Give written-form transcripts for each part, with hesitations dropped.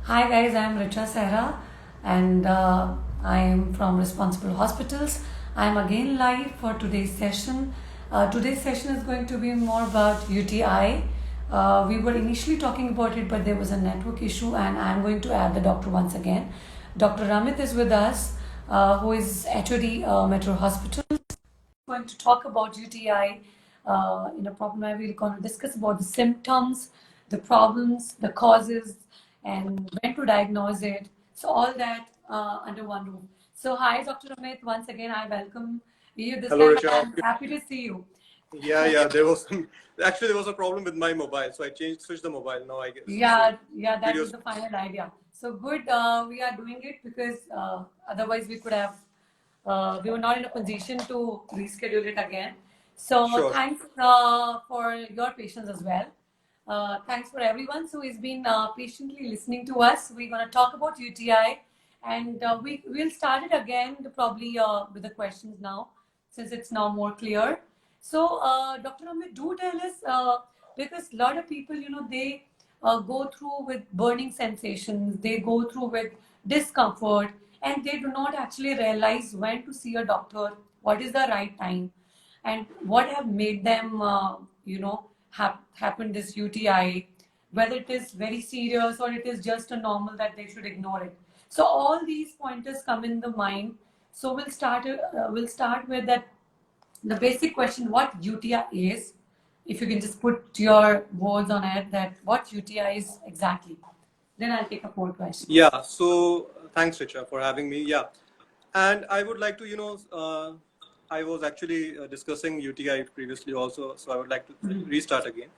Hi guys, I am Richa Sehra and I am from Responsible Hospitals. I am again live for today's session. Today's session is going to be more about UTI. We were initially talking about it, but there was a network issue, and I am going to add the doctor once again. Dr. Ramit is with us, who is HOD Metro Hospital. Going to talk about UTI in a proper manner. We're going to discuss about the symptoms, the problems, the causes, and when to diagnose it. So all that under one roof. So hi, Dr. Amit. Once again, I welcome you this Hello, time. Richa. I'm happy to see you. Yeah. There was a problem with my mobile, so I switched the mobile. Now I guess. Yeah, that was Videos. the final idea. So good, we are doing it because otherwise we could have, we were not in a position to reschedule it again. So Sure. thanks for your patience as well. Thanks for everyone who has been patiently listening to us. We're going to talk about UTI, and we'll start it again probably with the questions now, since it's now more clear. So, Dr. Amit, do tell us because a lot of people, they go through with burning sensations, they go through with discomfort, and they do not actually realize when to see a doctor, what is the right time, and what have made them, happen this UTI, whether it is very serious or it is just a normal that they should ignore it. So all these pointers come in the mind. So we'll start with that, the basic question, what UTI is. If you can just put your words on it, that what UTI is exactly. Then I'll take up more questions. Yeah. So thanks, Richa, for having me. Yeah, and I would like to, I was actually discussing UTI previously also, so I would like to restart again.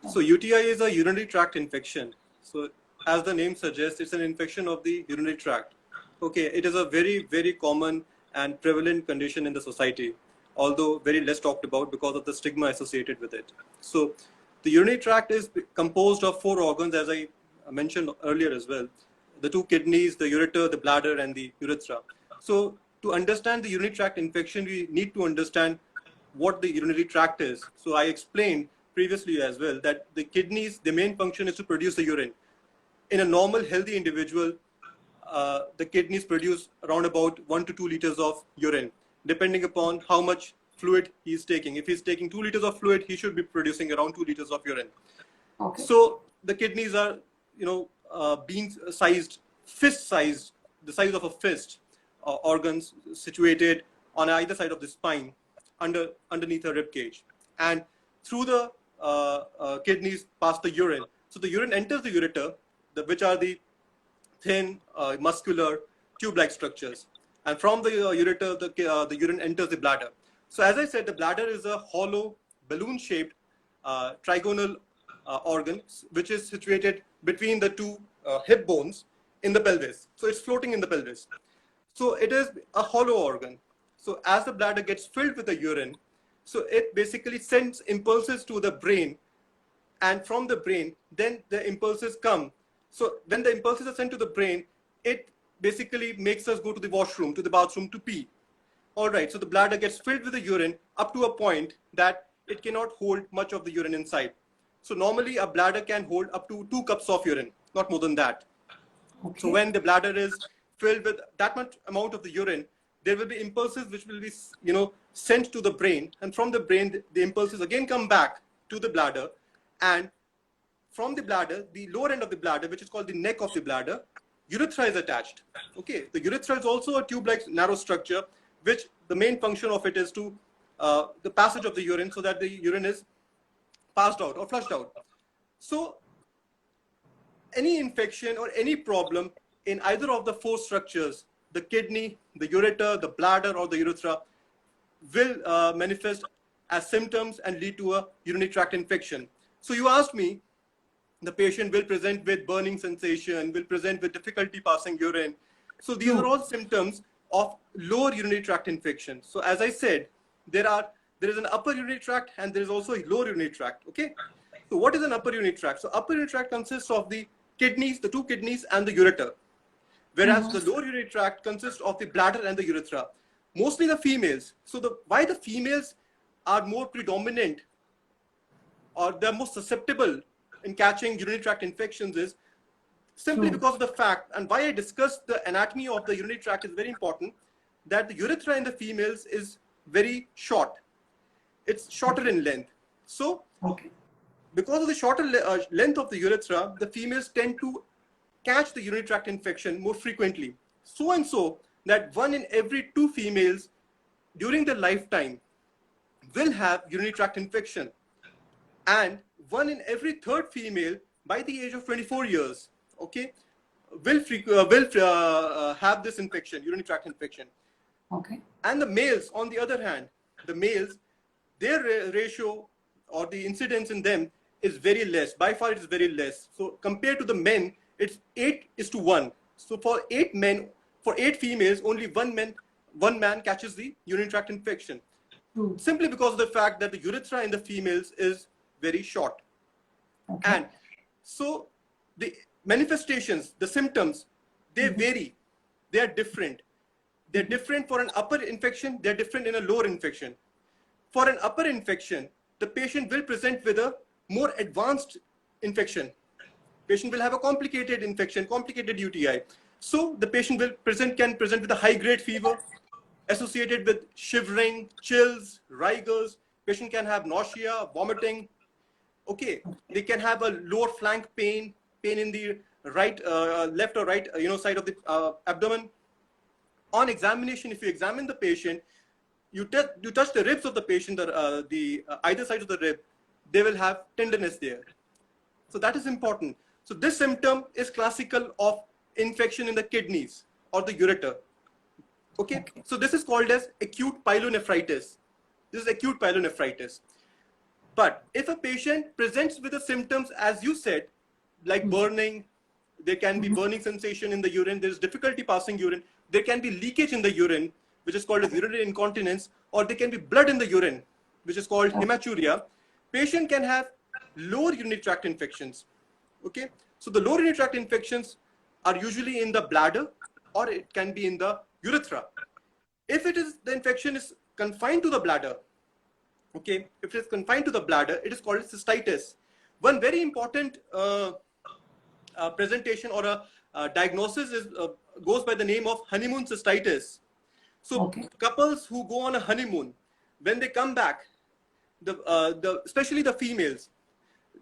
So UTI is a urinary tract infection. So as the name suggests, it's an infection of the urinary tract. Okay, it is a very common and prevalent condition in the society, although very less talked about because of the stigma associated with it. So the urinary tract is composed of four organs, as I mentioned earlier as well: the two kidneys, the ureter, the bladder, and the urethra. So to understand the urinary tract infection, we need to understand what the urinary tract is. So I explained previously as well that the kidneys, the main function is to produce the urine. In a normal healthy individual, the kidneys produce around about 1 to 2 liters of urine, depending upon how much fluid he is taking. If he's taking 2 liters of fluid, he should be producing around 2 liters of urine. Okay. So the kidneys are, being sized, fist sized, the size of a fist, organs situated on either side of the spine, underneath the rib cage, and through the kidneys pass the urine. So the urine enters the ureter, which are the thin, muscular, tube-like structures. And from the ureter, the urine enters the bladder. So as I said, the bladder is a hollow, balloon-shaped, trigonal organ, which is situated between the two hip bones in the pelvis. So it's floating in the pelvis. So it is a hollow organ. So as the bladder gets filled with the urine, so it basically sends impulses to the brain, and from the brain, then the impulses come. So when the impulses are sent to the brain, it basically makes us go to the washroom, to the bathroom to pee. All right, so the bladder gets filled with the urine up to a point that it cannot hold much of the urine inside. So normally a bladder can hold up to 2 cups of urine, not more than that. Okay. So when the bladder is filled with that much amount of the urine, there will be impulses which will be, sent to the brain, and from the brain, the impulses again come back to the bladder, and from the bladder, the lower end of the bladder, which is called the neck of the bladder, urethra is attached. Okay, the urethra is also a tube-like narrow structure, which the main function of it is to the passage of the urine, so that the urine is passed out or flushed out. So any infection or any problem in either of the four structures, the kidney, the ureter, the bladder, or the urethra, will manifest as symptoms and lead to a urinary tract infection. So you asked me, the patient will present with burning sensation, will present with difficulty passing urine. So these are all symptoms of lower urinary tract infection. So as I said, there is an upper urinary tract and there is also a lower urinary tract. Okay. So what is an upper urinary tract? So upper urinary tract consists of the kidneys, the two kidneys, and the ureter, whereas the lower urinary tract consists of the bladder and the urethra. Mostly the females. So why the females are more predominant, or they're more susceptible in catching urinary tract infections, is simply because of the fact, and why I discussed the anatomy of the urinary tract is very important, that the urethra in the females is very short. It's shorter in length. So because of the shorter length of the urethra, the females tend to catch the urinary tract infection more frequently. So and so that 1 in every 2 females during their lifetime will have urinary tract infection, and 1 in every 3rd female by the age of 24 years, okay, will have this infection, urinary tract infection. And the males, on the other hand, the males, their ratio or the incidence in them is very less. By far, it is very less. So compared to the men, it's 8:1. So for 8 men, for 8 females, only one man catches the urinary tract infection. Simply because of the fact that the urethra in the females is very short. And so the manifestations, the symptoms, they vary. They are different. They're different for an upper infection. They're different in a lower infection. For an upper infection, the patient will present with a more advanced infection. Patient will have a complicated infection, complicated UTI. So the patient can present with a high-grade fever associated with shivering, chills, rigors. Patient can have nausea, vomiting. Okay, they can have a lower flank pain in the right, left or right, side of the abdomen. On examination, if you examine the patient, you touch the ribs of the patient, the either side of the rib, they will have tenderness there. So that is important. So this symptom is classical of infection in the kidneys or the ureter. Okay, so this is called as acute pyelonephritis. This is acute pyelonephritis. But if a patient presents with the symptoms, as you said, like burning, there can be burning sensation in the urine, there is difficulty passing urine, there can be leakage in the urine, which is called as urinary incontinence, or there can be blood in the urine, which is called hematuria. Patient can have lower urinary tract infections. Okay, so the lower urinary tract infections are usually in the bladder, or it can be in the urethra. If the infection is confined to the bladder, okay, if it is confined to the bladder, it is called cystitis. One very important presentation or a diagnosis goes by the name of honeymoon cystitis. So couples who go on a honeymoon, when they come back, especially the females,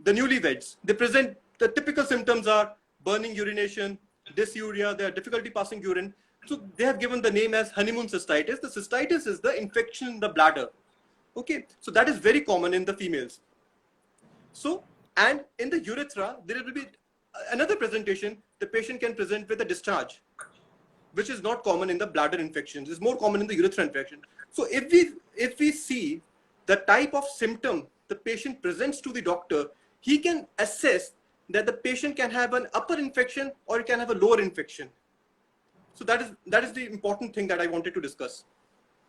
the newlyweds, they present, the typical symptoms are burning urination, dysuria, they have difficulty passing urine. So they have given the name as honeymoon cystitis. The cystitis is the infection in the bladder. Okay, so that is very common in the females. So, and in the urethra, there will be another presentation. The patient can present with a discharge, which is not common in the bladder infections. It's more common in the urethra infection. So if we see the type of symptom the patient presents to the doctor, he can assess that the patient can have an upper infection or it can have a lower infection. So that is the important thing that I wanted to discuss.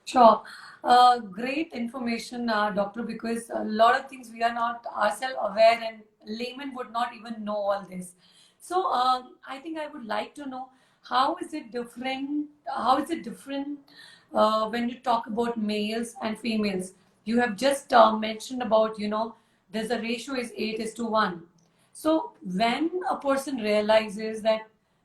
Sure. Great information, doctor, because a lot of things we are not ourselves aware, and laymen would not even know all this. So I think I would like to know, how is it different? How is it different when you talk about males and females? You have just mentioned about, there's a ratio is 8:1. So when a person realizes that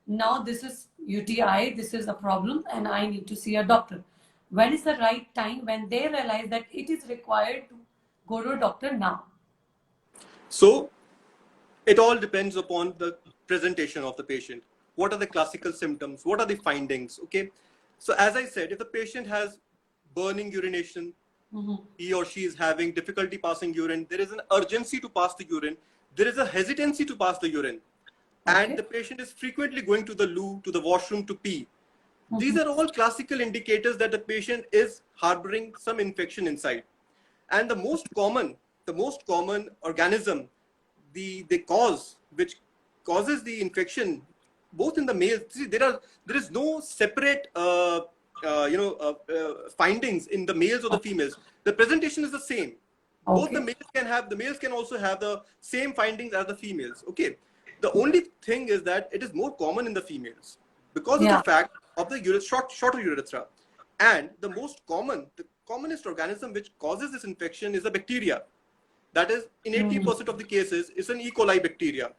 now this is UTI, this is a problem, and I need to see a doctor, when is the right time when they realize that it is required to go to a doctor now? So it all depends upon the presentation of the patient. What are the classical symptoms? What are the findings? Okay. So as I said, if the patient has burning urination, he or she is having difficulty passing urine, there is an urgency to pass the urine, there is a hesitancy to pass the urine, and the patient is frequently going to the loo, to the washroom to pee. These are all classical indicators that the patient is harboring some infection inside. And the most common organism, the cause which causes the infection, both in the males, see, there is no separate findings in the males or the females. The presentation is the same. Both the males can also have the same findings as the females. Okay. The only thing is that it is more common in the females because of the fact of the shorter urethra. And the commonest organism which causes this infection is a bacteria. That is, in 80% of the cases, is an E. coli bacteria.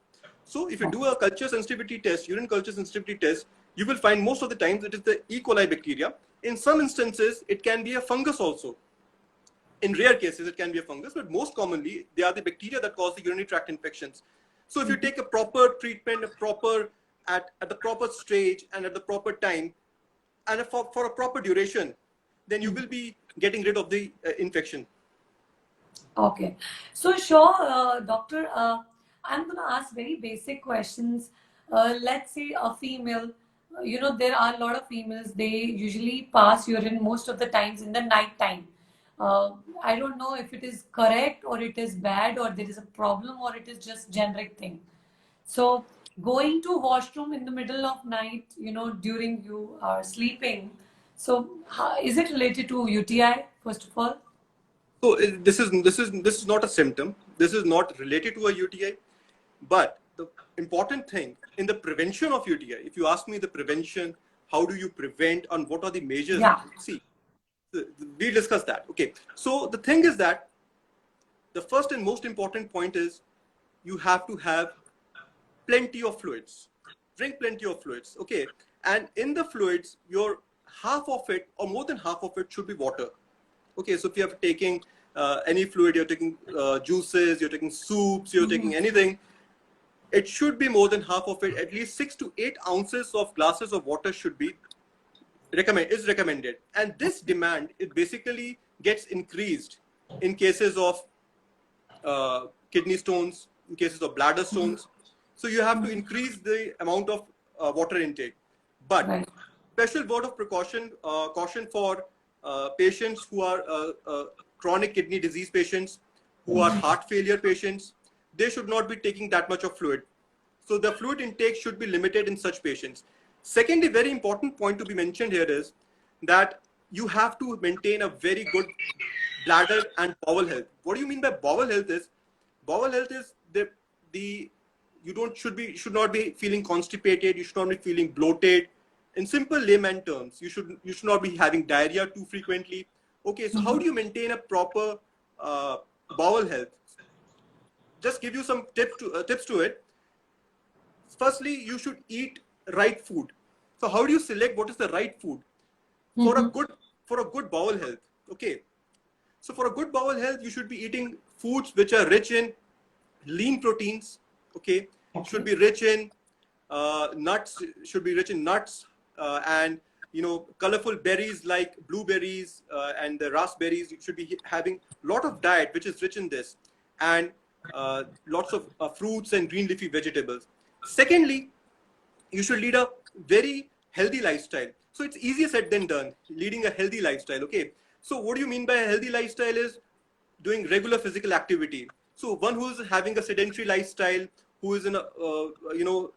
So if you do a culture sensitivity test, urine culture sensitivity test, you will find most of the times it is the E. coli bacteria. In some instances, it can be a fungus also. In rare cases, it can be a fungus, but most commonly, they are the bacteria that cause the urinary tract infections. So if you take a proper treatment, at the proper stage and at the proper time, and for a proper duration, then you will be getting rid of the infection. Okay. So sure, doctor, I'm going to ask very basic questions. Let's say a female, there are a lot of females, they usually pass urine most of the times in the night time. Uh, I don't know if it is correct or it is bad or there is a problem or it is just generic thing. So going to washroom in the middle of night, during you are sleeping. So is it related to UTI, first of all? So this is not a symptom. This is not related to a UTI, but the important thing in the prevention of UTI, if you ask me the prevention, how do you prevent and what are the measures? Yeah. See, we discuss that. Okay. So the thing is that the first and most important point is you have to have plenty of fluids. Drink plenty of fluids. Okay. And in the fluids, your half of it or more than half of it should be water. Okay, so if you're taking any fluid, you're taking juices, you're taking soups, you're taking anything, it should be more than half of it. At least 6 to 8 ounces of glasses of water should be recommended. And this demand, it basically gets increased in cases of kidney stones, in cases of bladder stones. So you have to increase the amount of water intake. But Right. special word of caution for patients who are chronic kidney disease patients, who are heart failure patients. They should not be taking that much of fluid. So the fluid intake should be limited in such patients. Secondly, very important point to be mentioned here is that you have to maintain a very good bladder and bowel health. What do you mean by bowel health is the you should not be feeling constipated, you should not be feeling bloated. In simple layman terms, you should not be having diarrhea too frequently. Okay, so how do you maintain a proper bowel health? Just give you some tips to it. Firstly, you should eat right food. So how do you select what is the right food for a good bowel health? Okay, so for a good bowel health, you should be eating foods which are rich in lean proteins. Okay, should be rich in nuts. Should be rich in nuts and colorful berries like blueberries and the raspberries. You should be having a lot of diet which is rich in this, and lots of fruits and green leafy vegetables. Secondly, you should lead a very healthy lifestyle. So it's easier said than done, leading a healthy lifestyle. Okay. So what do you mean by a healthy lifestyle is doing regular physical activity. So one who's having a sedentary lifestyle, who is in a,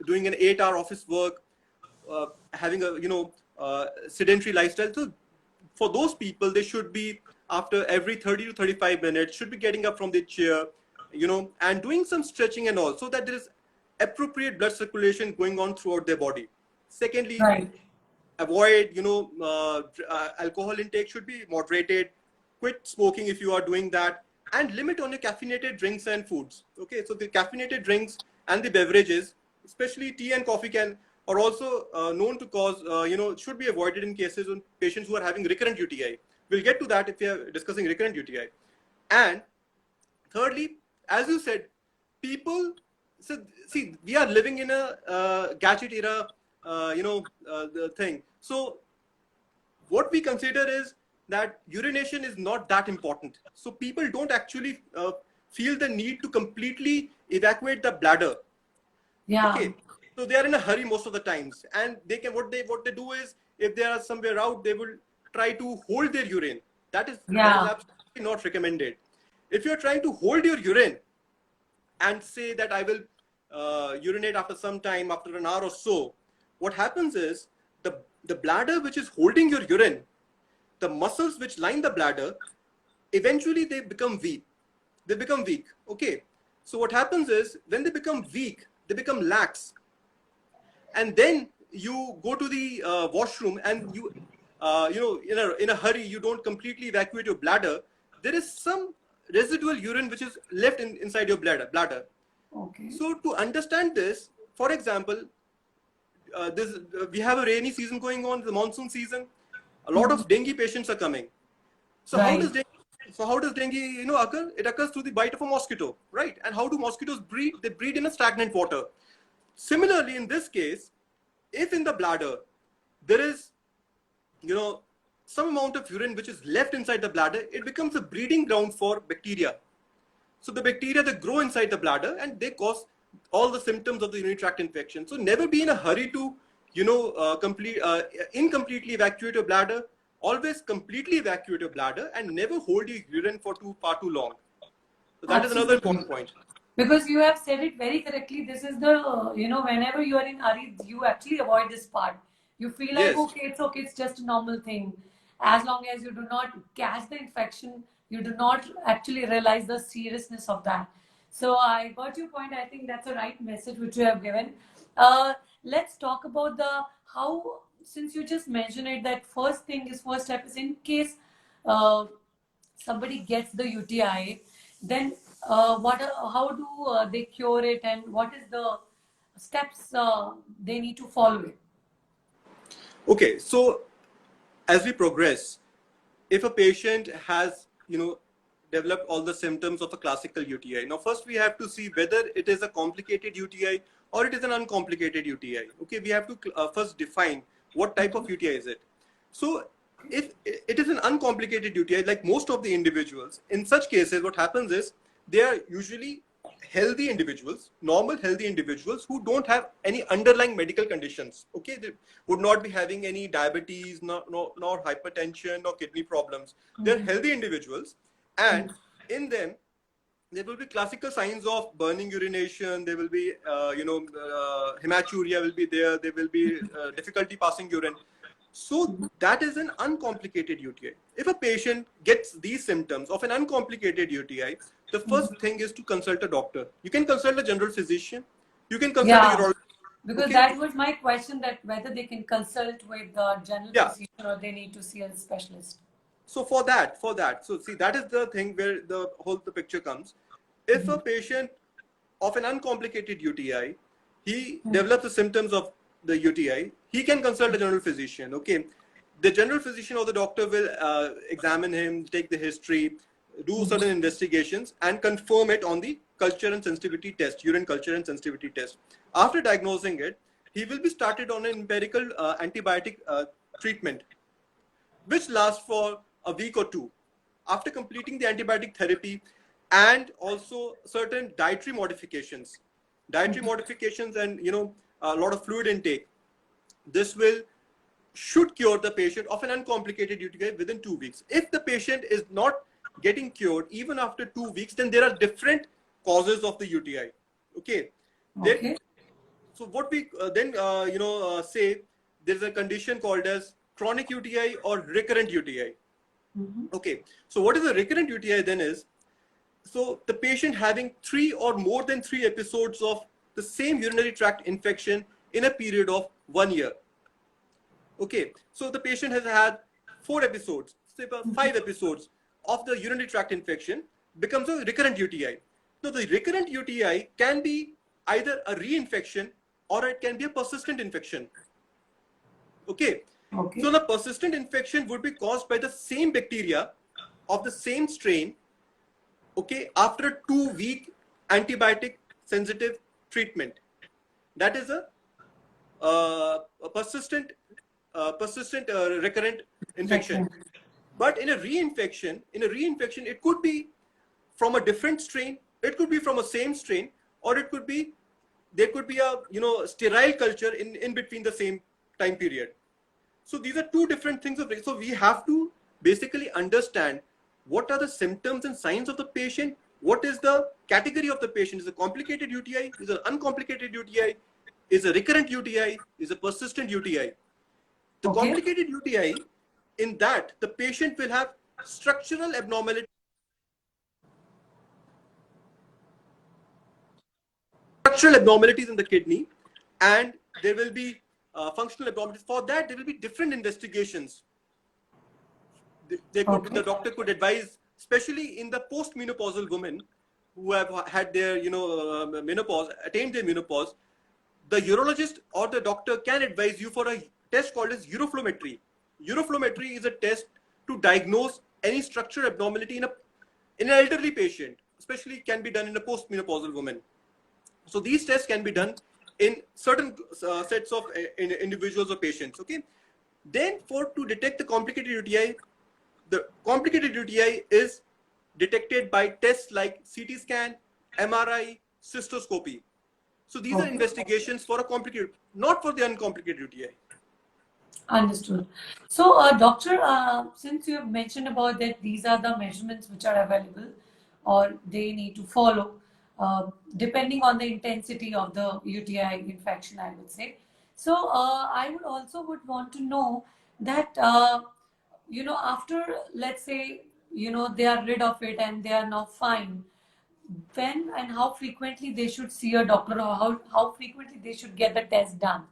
doing an 8-hour office work, having a, sedentary lifestyle. So for those people, they should be after every 30 to 35 minutes, should be getting up from the chair, and doing some stretching and all, so that there is appropriate blood circulation going on throughout their body. Secondly, Right. avoid, alcohol intake should be moderated. Quit smoking if you are doing that, and limit on your caffeinated drinks and foods. Okay, so the caffeinated drinks and the beverages, especially tea and coffee, are also known to cause, should be avoided in cases of patients who are having recurrent UTI. We'll get to that if we are discussing recurrent UTI. And thirdly, as you said, people, so see, we are living in a gadget era, the thing. So what we consider is that urination is not that important. So people don't actually feel the need to completely evacuate the bladder. Yeah. Okay, so they are in a hurry most of the times, and what they do is, if they are somewhere out, they will try to hold their urine. That is Yeah. absolutely not recommended. If you are trying to hold your urine and say that I will urinate after some time, after an hour or so, what happens is the bladder which is holding your urine, the muscles which line the bladder, eventually they become weak. They become weak. Okay. So what happens is, when they become weak, they become lax. And then you go to the washroom, and in a hurry, you don't completely evacuate your bladder. There is some residual urine which is left inside your bladder. Okay. So to understand this, for example, we have a rainy season going on, the monsoon season. A lot of dengue patients are coming. So how Right. does dengue? So how does dengue, occur? It occurs through the bite of a mosquito, right? And how do mosquitoes breed? They breed in a stagnant water. Similarly, in this case, if in the bladder there is, some amount of urine which is left inside the bladder, it becomes a breeding ground for bacteria. So the bacteria, they grow inside the bladder and they cause all the symptoms of the urinary tract infection. So never be in a hurry to, incompletely evacuate your bladder. Always completely evacuate your bladder and never hold your urine for far too long. So that is another Absolutely. important point. Because you have said it very correctly. This is the, whenever you are in hurry, you actually avoid this part. You feel like, Yes. okay, it's just a normal thing. As long as you do not catch the infection, you do not actually realize the seriousness of that. So I got your point. I think that's a right message which you have given. Let's talk about the how, since you just mentioned it, that first step is in case uh, somebody gets the UTI, then how do they cure it, and what is the steps they need to follow it? Okay. So as we progress, if a patient has, developed all the symptoms of a classical UTI, now first we have to see whether it is a complicated UTI or it is an uncomplicated UTI. Okay, we have to first define what type of UTI is it. So if it is an uncomplicated UTI, like most of the individuals, in such cases, what happens is they are usually healthy individuals, normal healthy individuals who don't have any underlying medical conditions. Okay, they would not be having any diabetes, nor hypertension, nor kidney problems. They're healthy individuals, and in them there will be classical signs of burning urination. There will be, hematuria will be there. There will be difficulty passing urine. So that is an uncomplicated UTI. If a patient gets these symptoms of an uncomplicated UTI, the first thing is to consult a doctor. You can consult a general physician. You can consult a Yeah, urologist. because Okay. that was my question, that whether they can consult with the general Yeah. physician or they need to see a specialist. So for that, so see, that is the thing where the picture comes. If a patient of an uncomplicated UTI, he develops the symptoms of the UTI, he can consult a general physician. Okay, the general physician or the doctor will examine him, take the history, do certain investigations, and confirm it on the culture and sensitivity test, urine culture and sensitivity test. After diagnosing it, he will be started on an empirical antibiotic treatment, which lasts for a week or two. After completing the antibiotic therapy and also certain dietary modifications, and a lot of fluid intake, this will should cure the patient of an uncomplicated UTI within 2 weeks. If the patient is not getting cured even after 2 weeks, then there are different causes of the UTI. Okay, then Okay. so what we then say, there's a condition called as chronic UTI or recurrent UTI. Okay, so what is a recurrent UTI then is, so the patient having 3 or more than 3 episodes of the same urinary tract infection in a period of 1 year. Okay, so the patient has had 4 episodes, say about 5 episodes of the urinary tract infection, becomes a recurrent UTI. Now, the recurrent UTI can be either a reinfection or it can be a persistent infection. Okay, Okay. so the persistent infection would be caused by the same bacteria of the same strain, okay, after a 2 week antibiotic sensitive treatment. That is a persistent recurrent infection. Excellent. But in a reinfection, it could be from a different strain, it could be from a same strain, or it could be, there could be a sterile culture in between the same time period. So these are two different things of, so we have to basically understand what are the symptoms and signs of the patient, what is the category of the patient. Is it a complicated UTI, is it an uncomplicated UTI, is a recurrent UTI, is a persistent UTI. The Okay. complicated UTI, in that the patient will have structural abnormalities in the kidney, and there will be functional abnormalities. For that, there will be different investigations. The doctor could advise, especially in the postmenopausal women, who have had their menopause, attained their menopause, the urologist or the doctor can advise you for a test called as uroflowmetry. Uroflowmetry is a test to diagnose any structural abnormality in an elderly patient, especially can be done in a postmenopausal woman. So these tests can be done in certain sets of individuals or patients. Okay. Then for to detect the complicated UTI is detected by tests like CT scan, MRI, cystoscopy. So these are Okay. investigations for a complicated, not for the uncomplicated UTI. Understood. So, doctor, since you have mentioned about that these are the measurements which are available or they need to follow, depending on the intensity of the UTI infection, I would say. So, I would also would want to know that, after, let's say, they are rid of it and they are now fine, when and how frequently they should see a doctor, or how frequently they should get the test done.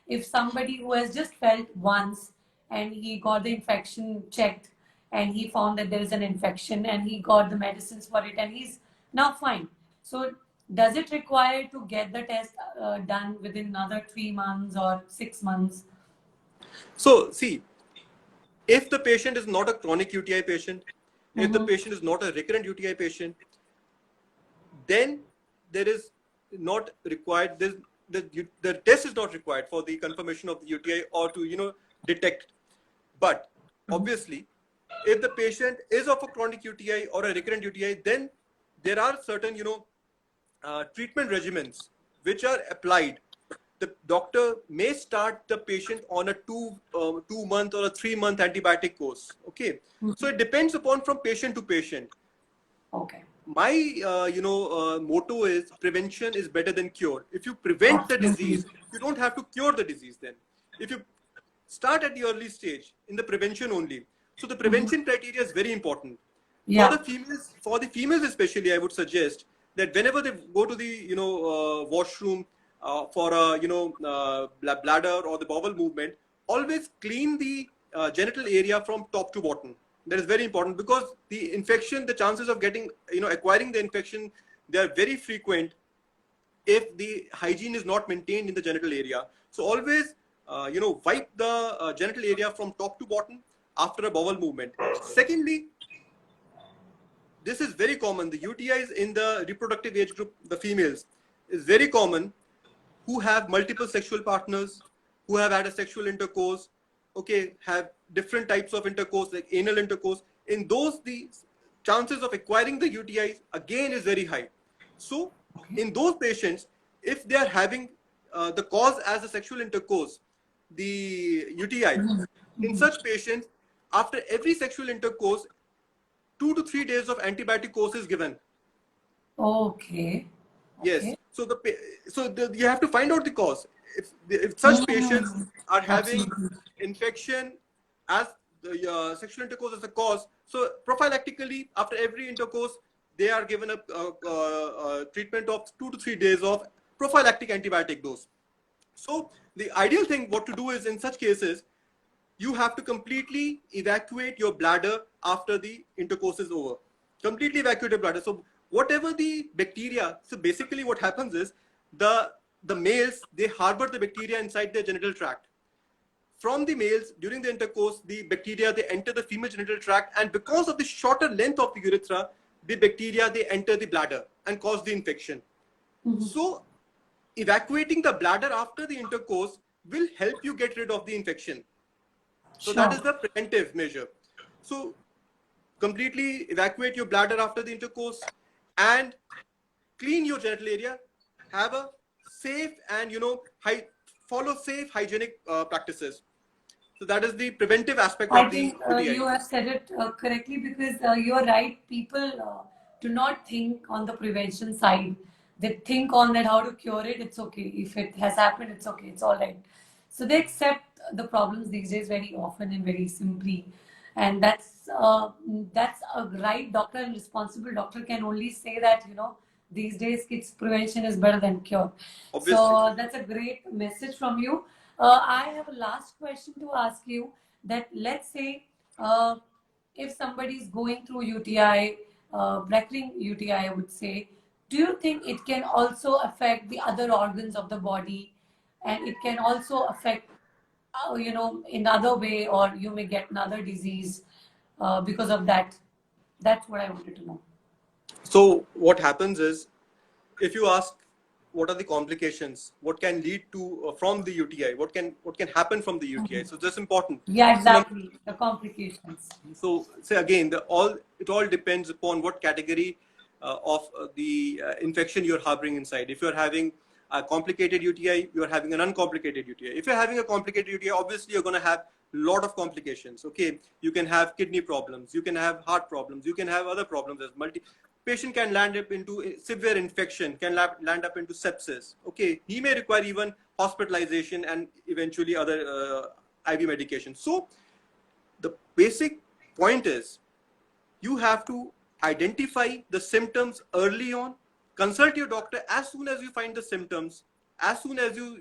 If somebody who has just felt once and he got the infection checked and he found that there is an infection and he got the medicines for it and he's now fine. So does it require to get the test done within another 3 months or 6 months? So see, if the patient is not a chronic UTI patient, if the Mm-hmm. patient is not a recurrent UTI patient, then there is not required. The test is not required for the confirmation of the UTI or to detect. But obviously, if the patient is of a chronic UTI or a recurrent UTI, then there are certain treatment regimens which are applied. The doctor may start the patient on a 2 month or a 3 month antibiotic course. Okay, so it depends upon from patient to patient. Okay. My motto is prevention is better than cure. If you prevent the Absolutely. disease, you don't have to cure the disease. Then if you start at the early stage in the prevention only, so the prevention criteria is very important Yeah. for the females especially. I would suggest that whenever they go to the washroom for a bladder or the bowel movement, always clean the genital area from top to bottom. That is very important, because the infection, the chances of getting acquiring the infection, they are very frequent if the hygiene is not maintained in the genital area. So always wipe the genital area from top to bottom after a bowel movement. Secondly, this is very common. The UTIs in the reproductive age group, the females, is very common, who have multiple sexual partners, who have had a sexual intercourse, okay, have different types of intercourse like anal intercourse. In those, the chances of acquiring the UTIs again is very high. So Okay. in those patients, if they are having the cause as a sexual intercourse, the UTI, in such patients, after every sexual intercourse, 2 to 3 days of antibiotic course is given. Okay. Yes. Okay. So you have to find out the cause. If such patients are having Absolutely. infection as the sexual intercourse as a cause, so prophylactically after every intercourse they are given a treatment of 2 to 3 days of prophylactic antibiotic dose. So the ideal thing what to do is, in such cases, you have to completely evacuate your bladder after the intercourse is over. Completely evacuate your bladder. So whatever the bacteria, so basically what happens is the males, they harbor the bacteria inside their genital tract. From the males, during the intercourse, the bacteria, they enter the female genital tract, and because of the shorter length of the urethra, the bacteria, they enter the bladder and cause the infection. So evacuating the bladder after the intercourse will help you get rid of the infection. So that is Sure. the preventive measure. So completely evacuate your bladder after the intercourse and clean your genital area. Have a safe and follow safe hygienic practices. So that is the preventive aspect I of the think UTI. you have said it correctly, because you are right. People do not think on the prevention side. They think on that how to cure it. It's okay. If it has happened, it's okay. It's all right. So they accept the problems these days very often and very simply. And that's a right doctor, and responsible doctor can only say that, these days kids prevention is better than cure. Obviously. So that's a great message from you. I have a last question to ask you, that let's say if somebody is going through UTI, recurring UTI, I would say, do you think it can also affect the other organs of the body, and it can also affect, in other way, or you may get another disease because of that? That's what I wanted to know. So what happens is, if you ask what are the complications, what can lead to from the UTI, what can happen from the UTI, so that's important. Yeah, So exactly. The complications. so say again, it all depends upon what category of the infection you're harboring inside. If you're having a complicated UTI, you're having an uncomplicated UTI. If you're having a complicated UTI, obviously you're going to have a lot of complications. Okay, you can have kidney problems, you can have heart problems, you can have other problems. As patient can land up into severe infection, can land up into sepsis. Okay, he may require even hospitalization and eventually other IV medication. So the basic point is, you have to identify the symptoms early on, consult your doctor as soon as you find the symptoms, as soon as you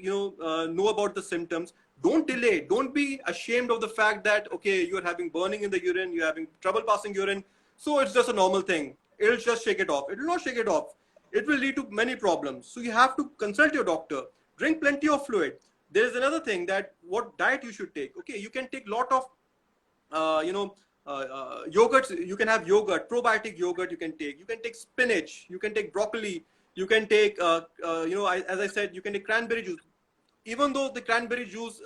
know about the symptoms. Don't delay, don't be ashamed of the fact that okay, you're having burning in the urine, you're having trouble passing urine, so it's just a normal thing, it'll just shake it off. It will not shake it off, it will lead to many problems. So you have to consult your doctor, drink plenty of fluid. There is another thing, that what diet you should take. Okay, you can take lot of yogurts. You can have yogurt, probiotic yogurt. You can take spinach, you can take broccoli, you can take as I said, you can take cranberry juice. Even though the cranberry juice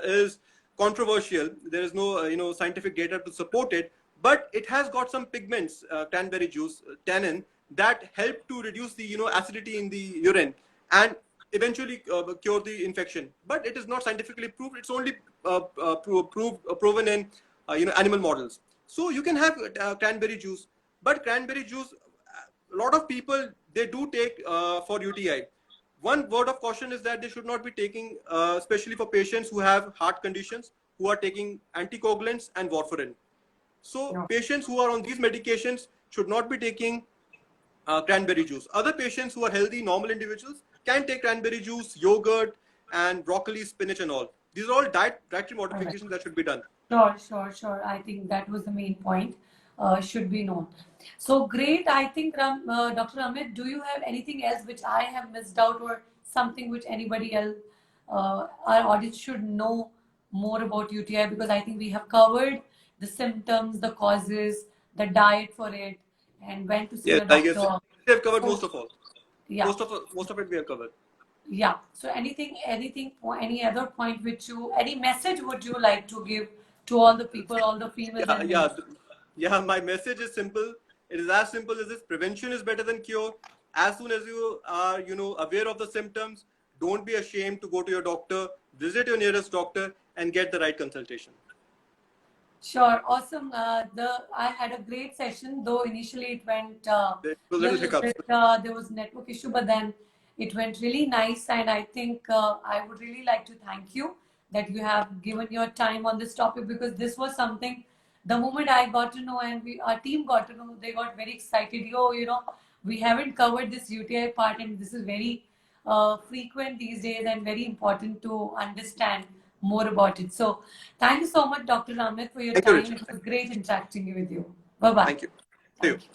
is controversial, there is no scientific data to support it, but it has got some pigments, cranberry juice, tannin, that help to reduce the acidity in the urine and eventually cure the infection. But it is not scientifically proved, it's only proven in animal models. So you can have cranberry juice, but cranberry juice, a lot of people, they do take for UTI. One word of caution is that they should not be taking, especially for patients who have heart conditions, who are taking anticoagulants and warfarin. So No. patients who are on these medications should not be taking cranberry juice. Other patients who are healthy, normal individuals can take cranberry juice, yogurt, and broccoli, spinach, and all. These are all dietary Correct. modifications that should be done. Sure. I think that was the main point. Should be known. So great. I think Dr. Amit, do you have anything else which I have missed out, or something which anybody else, our audience should know more about UTI? Because I think we have covered the symptoms, the causes, the diet for it, and when to see Yes, a I guess doctor. we have covered So most of all. yeah. Most of it we have covered. Yeah. So any other point any message would you like to give to all the people, all the females Yeah, and yeah, men? yeah. My message is simple. It is as simple as this: prevention is better than cure. As soon as you are, aware of the symptoms, don't be ashamed to go to your doctor, visit your nearest doctor, and get the right consultation. Sure. Awesome. I had a great session, though initially it went There were little little hiccups. bit, there was network issue, but then it went really nice. And I think I would really like to thank you that you have given your time on this topic, because this was something, the moment I got to know and our team got to know, they got very excited. We haven't covered this UTI part, and this is very frequent these days and very important to understand more about it. So thank you so much, Dr. Ramit, for your Thank you, time. Rich. It was great interacting with you. Bye bye. Thank you. See you. Thank you.